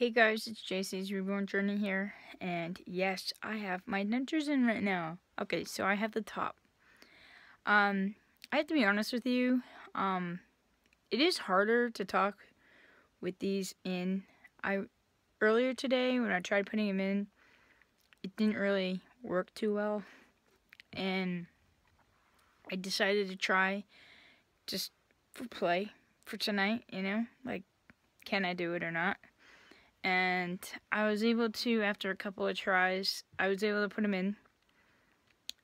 Hey guys, it's jcsreborn journey here, and yes, I have my dentures in right now. Okay, so I have the top. I have to be honest with you, it is harder to talk with these in. Earlier today when I tried putting them in, it didn't really work too well, and I decided to try just for play for tonight, like, can I do it or not? And I was able to, after a couple of tries, I was able to put them in.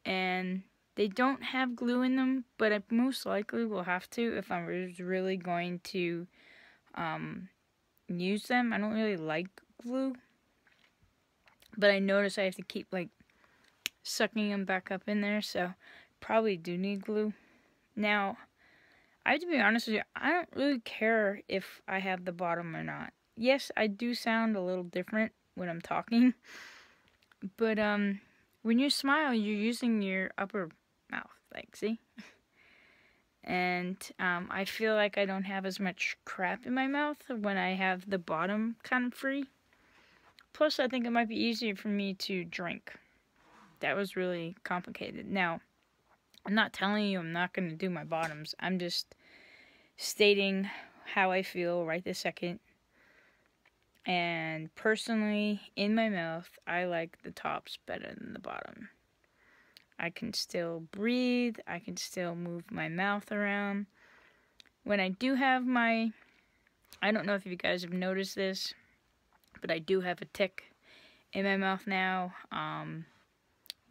And they don't have glue in them, but I most likely will have to if I'm really going to use them. I don't really like glue, but I notice I have to keep, like, sucking them back up in there, so probably do need glue. Now, I have to be honest with you, I don't really care if I have the bottom or not. Yes, I do sound a little different when I'm talking, but when you smile, you're using your upper mouth, like, see? And I feel like I don't have as much crap in my mouth when I have the bottom kind of free. Plus, I think it might be easier for me to drink. That was really complicated. Now, I'm not telling you I'm not going to do my bottoms. I'm just stating how I feel right this second. And personally, in my mouth, I like the tops better than the bottom. I can still breathe. I can still move my mouth around. When I do have my, I don't know if you guys have noticed this, but I do have a tick in my mouth now.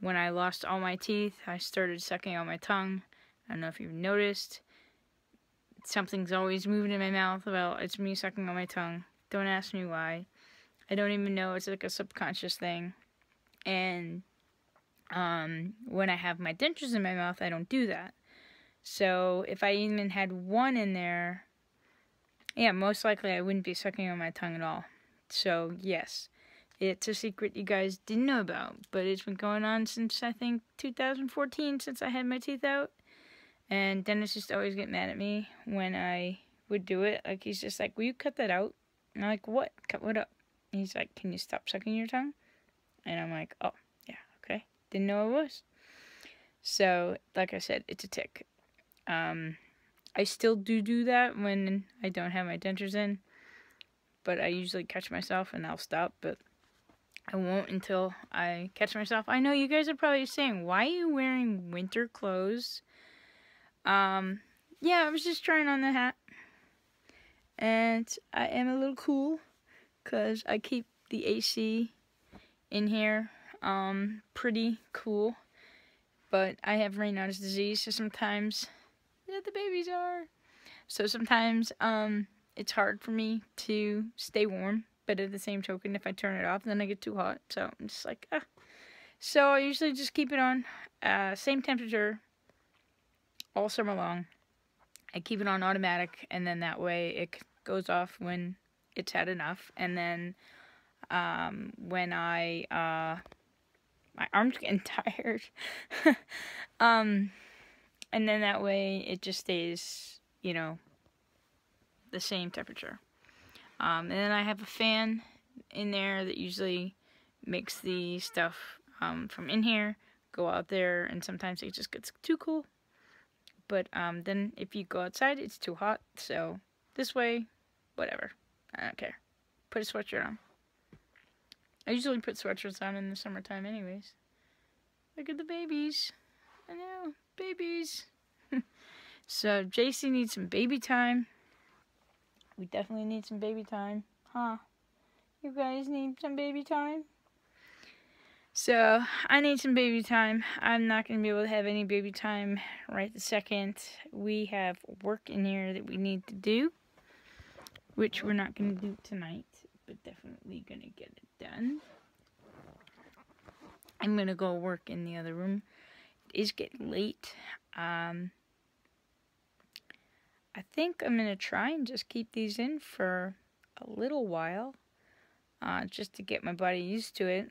When I lost all my teeth, I started sucking on my tongue. I don't know if you've noticed. Something's always moving in my mouth. Well, it's me sucking on my tongue. Don't ask me why. I don't even know. It's like a subconscious thing. And when I have my dentures in my mouth, I don't do that. So if I even had one in there, yeah, most likely I wouldn't be sucking on my tongue at all. So yes, it's a secret you guys didn't know about, but it's been going on since, I think, 2014, since I had my teeth out. And Dennis used to always get mad at me when I would do it. Like, he's just like, will you cut that out? And I'm like, what? Cut what up? And he's like, can you stop sucking your tongue? And I'm like, oh, yeah, okay. Didn't know it was. So, like I said, it's a tick. I still do that when I don't have my dentures in. But I usually catch myself and I'll stop. But I won't until I catch myself. I know you guys are probably saying, why are you wearing winter clothes? Yeah, I was just trying on the hat. And I am a little cool because I keep the AC in here pretty cool. But I have Raynaud's disease, so sometimes, yeah, the babies are. So sometimes it's hard for me to stay warm. But at the same token, if I turn it off, then I get too hot. So I'm just like, ah. So I usually just keep it on same temperature all summer long. I keep it on automatic, and then that way it goes off when it's had enough. And then when my arm's getting tired, and then that way it just stays, the same temperature. And then I have a fan in there that usually makes the stuff from in here go out there, and sometimes it just gets too cool. But then if you go outside, it's too hot. So this way, whatever. I don't care. Put a sweatshirt on. I usually put sweatshirts on in the summertime anyways. Look at the babies. I know, babies. So JC needs some baby time. We definitely need some baby time. Huh? You guys need some baby time? So, I need some baby time. I'm not going to be able to have any baby time right this second. We have work in here that we need to do, which we're not going to do tonight, but definitely going to get it done. I'm going to go work in the other room. It is getting late. I think I'm going to try and just keep these in for a little while, just to get my body used to it.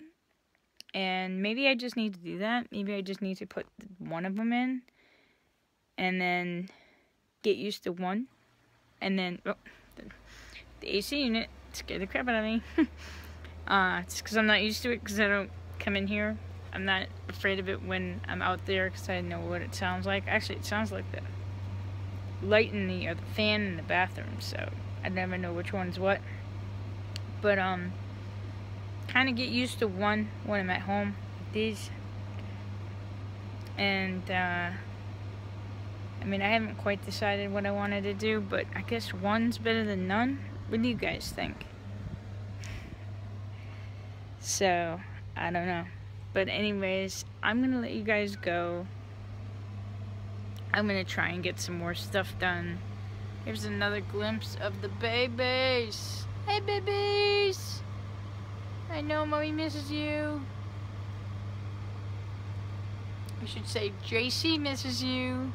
And maybe I just need to do that. Maybe I just need to put one of them in, and then get used to one. And then, the AC unit scared the crap out of me. It's because I'm not used to it, because I don't come in here. I'm not afraid of it when I'm out there, because I know what it sounds like. Actually, it sounds like the light in the, or the fan in the bathroom, so I never know which one's what. But, kind of get used to one when I'm at home, like these. And, I mean, I haven't quite decided what I wanted to do, but I guess one's better than none. What do you guys think? So, I don't know. But anyways, I'm going to let you guys go. I'm going to try and get some more stuff done. Here's another glimpse of the babies. Hey, babies! I know Mommy misses you. I should say JC misses you.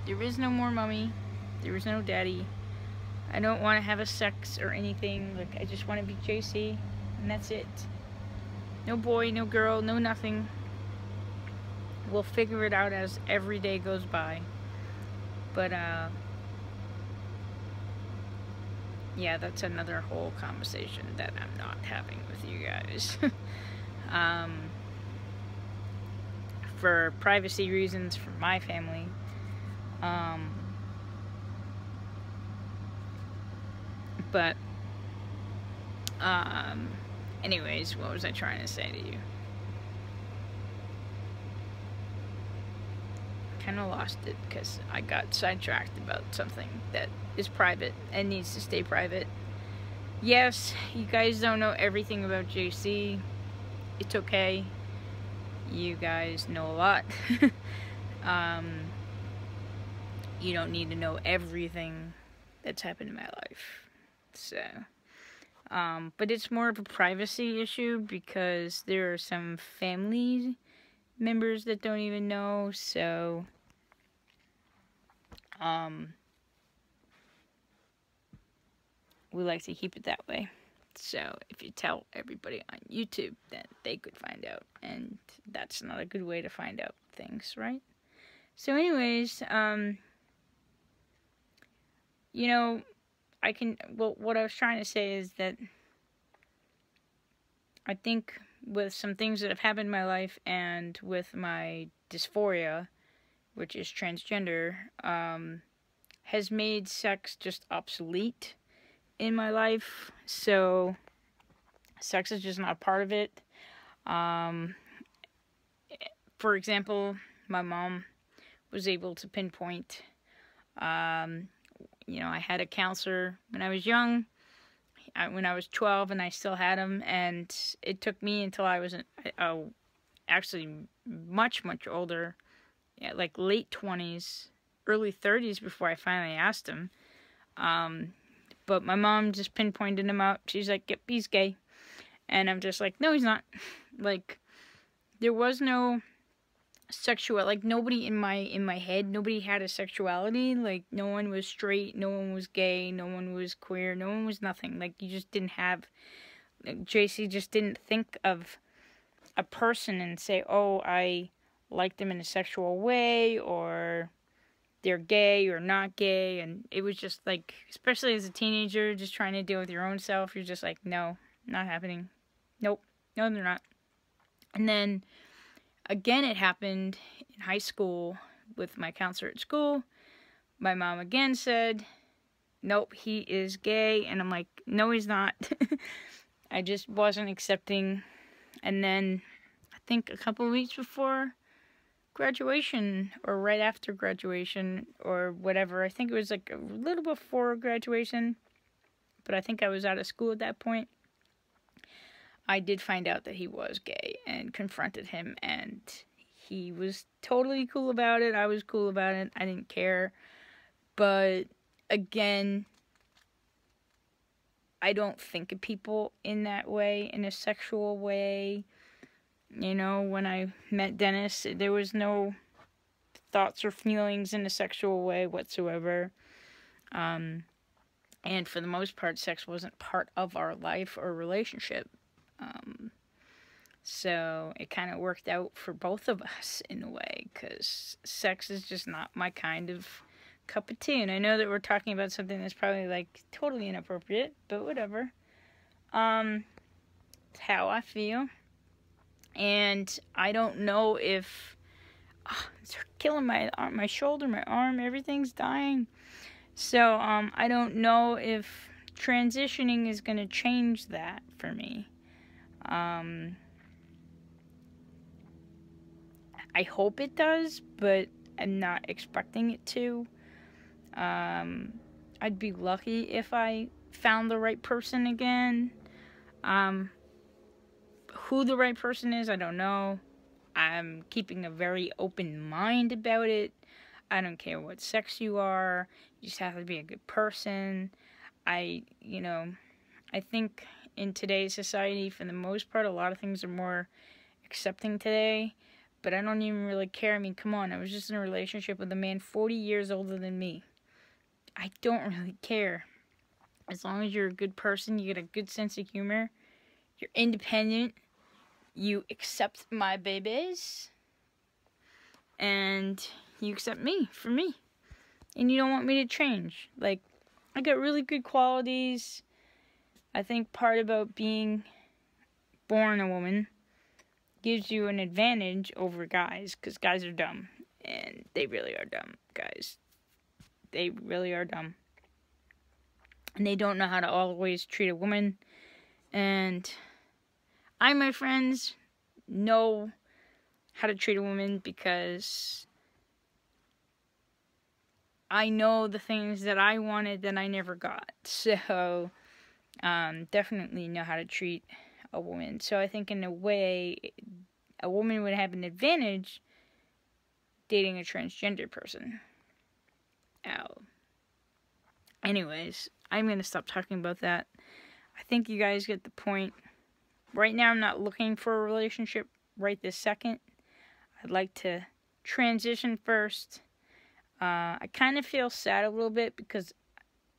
There is no more Mommy. There is no Daddy. I don't want to have a sex or anything. Like, I just want to be JC, and that's it. No boy, no girl, no nothing. We'll figure it out as every day goes by. But, yeah, that's another whole conversation that I'm not having with you guys. For privacy reasons for my family. But, anyways, what was I trying to say to you? Kind of lost it because I got sidetracked about something that is private and needs to stay private. Yes, you guys don't know everything about JC. It's okay. You guys know a lot. You don't need to know everything that's happened in my life. So, but it's more of a privacy issue because there are some family members that don't even know, so, we like to keep it that way. So, if you tell everybody on YouTube, then they could find out, and that's not a good way to find out things, right? So, anyways, you know, what I was trying to say is that I think with some things that have happened in my life and with my dysphoria, which is transgender, has made sex just obsolete in my life. So, sex is just not a part of it. For example, my mom was able to pinpoint, you know, I had a counselor when I was young, when I was 12, and I still had him, and it took me until I was actually much, much older, yeah, like late 20s, early 30s, before I finally asked him. But my mom just pinpointed him out. She's like, yep, he's gay. And I'm just like, no, he's not. Like, there was no sexual, like, nobody in my head, nobody had a sexuality. Like, no one was straight, no one was gay, no one was queer, no one was nothing. Like, you just didn't have, like, JC just didn't think of a person and say, oh, I like them in a sexual way, or they're gay or not gay. And it was just like, especially as a teenager, just trying to deal with your own self, you're just like, no, not happening. Nope, no, they're not. And then again, it happened in high school with my counselor at school. My mom again said, nope, he is gay. And I'm like, no, he's not. I just wasn't accepting. And then I think a couple of weeks before graduation, or right after graduation, or whatever, I think it was like a little before graduation, but I think I was out of school at that point, I did find out that he was gay and confronted him, and he was totally cool about it. I was cool about it. I didn't care. But again, I don't think of people in that way, in a sexual way. You know, when I met Dennis, there was no thoughts or feelings in a sexual way whatsoever. And for the most part, sex wasn't part of our life or relationship. So it kind of worked out for both of us in a way, because sex is just not my kind of cup of tea. And I know that we're talking about something that's probably like totally inappropriate, but whatever. It's how I feel. And I don't know if it's killing my arm, my shoulder, my arm, everything's dying. So I don't know if transitioning is going to change that for me. I hope it does, but I'm not expecting it to. I'd be lucky if I found the right person again. Who the right person is, I don't know. I'm keeping a very open mind about it. I don't care what sex you are. You just have to be a good person. I think in today's society, for the most part, a lot of things are more accepting today. But I don't even really care. I mean, come on. I was just in a relationship with a man 40 years older than me. I don't really care. As long as you're a good person, you get a good sense of humor, you're independent, you accept my babies, and you accept me for me. And you don't want me to change. Like, I got really good qualities. I think part about being born a woman gives you an advantage over guys, because guys are dumb. And they really are dumb, guys. They really are dumb. And they don't know how to always treat a woman. And my friends, know how to treat a woman because I know the things that I wanted that I never got. So, definitely know how to treat a woman. So I think in a way, a woman would have an advantage dating a transgender person. Ow. Anyways, I'm going to stop talking about that. I think you guys get the point. Right now, I'm not looking for a relationship right this second. I'd like to transition first. I kind of feel sad a little bit because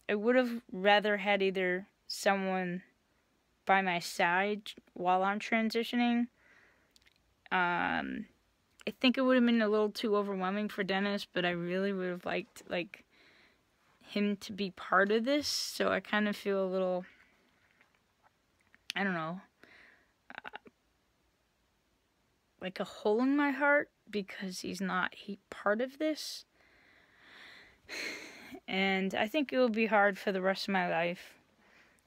I would have rather had either someone by my side while I'm transitioning. I think it would have been a little too overwhelming for Dennis, but I really would have liked, him to be part of this. So I kind of feel a little, I don't know, like a hole in my heart because he's not part of this. And I think it will be hard for the rest of my life.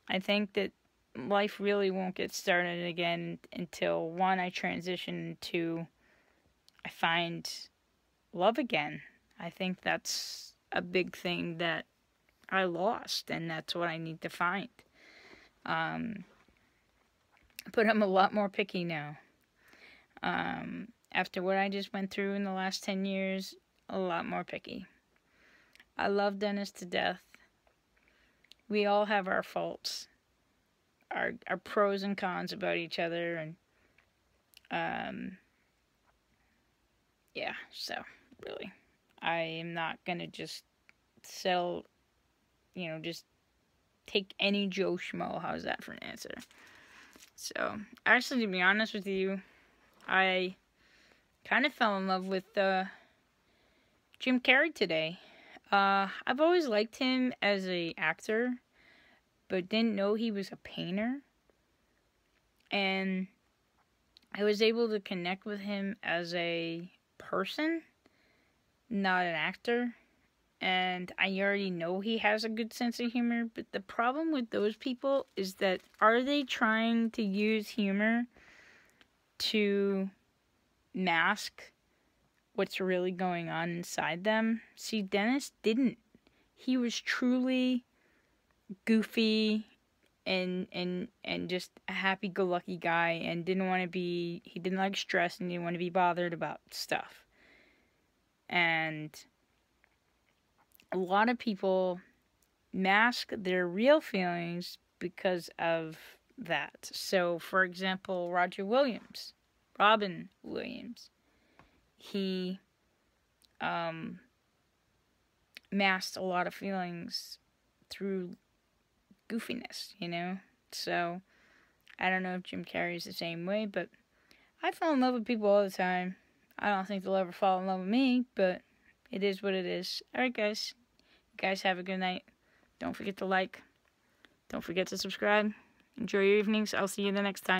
I think that life really won't get started again until, one, I transition, two, I find love again. I think that's a big thing that I lost, and that's what I need to find. But I'm a lot more picky now. After what I just went through in the last 10 years, a lot more picky. I love Dennis to death. We all have our faults, our pros and cons about each other, and yeah, so really, I am not gonna just just take any Joe Schmo. How's that for an answer? So, actually, to be honest with you, I kind of fell in love with Jim Carrey today. I've always liked him as an actor, but didn't know he was a painter. And I was able to connect with him as a person, not an actor. And I already know he has a good sense of humor, but the problem with those people is that, are they trying to use humor to mask what's really going on inside them? See, Dennis didn't. He was truly goofy and just a happy-go-lucky guy, and he didn't like stress and didn't want to be bothered about stuff. And a lot of people mask their real feelings because of that. So, for example, Robin Williams, he masked a lot of feelings through goofiness, So, I don't know if Jim Carrey is the same way, but I fall in love with people all the time. I don't think they'll ever fall in love with me, but it is what it is. Alright, guys. You guys have a good night. Don't forget to like. Don't forget to subscribe. Enjoy your evenings. I'll see you the next time.